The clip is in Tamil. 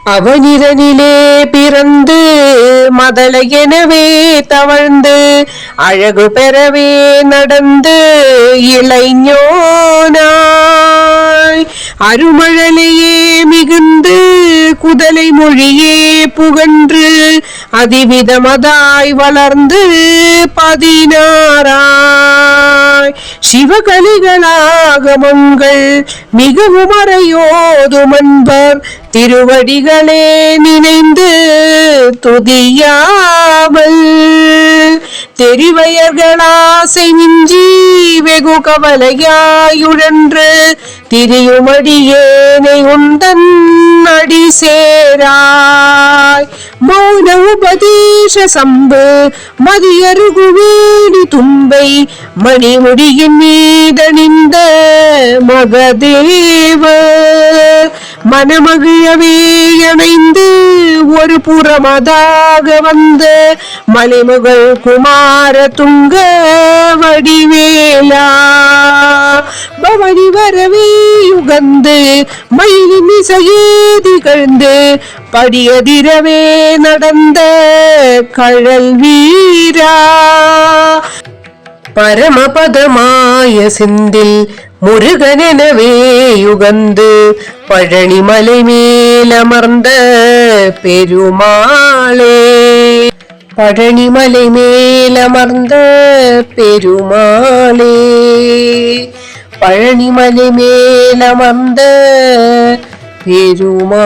அவனிரனிலே பிறந்து மதலை எனவே தவழ்ந்து அழகு பெறவே நடந்து இளைஞனாய் அருமழலையே மிகுந்து குதலை மொழியே புகன்று அதிவிதமதாய் வளர்ந்து 16 சிவகலிகளாகமங்கள் மிகவும் அறையோதுமன்பர் திருவடிகளே நினைந்து துதியாமல் தெரிவயர்களாசை மிஞ்சி வெகு கவலையாயுழன்று திரியுமடியேனை உந்தன் அடி சேராய் மௌன உபதேச சம்பு மதியருகுவேணி தும்பை மணிமுடியின் மீதணிந்த மகதேவ மனமகிழவே அணைந்து ஒரு புறமதாக வந்த மலைமகள் குமார துங்க வடிவேலா பவனி வரவே யுகந்து மயிலின் இசையே திகழ்ந்து படியதிரவே நடந்த கழல் வீரா பரமபதமாய சிந்தில் முருகனெனவே யுகந்து பழனிமலை மேலமர்ந்த பெருமாளே பழனிமலை மேலமர்ந்த பெருமாளே பழனிமலை மேலமர்ந்த பெருமாளே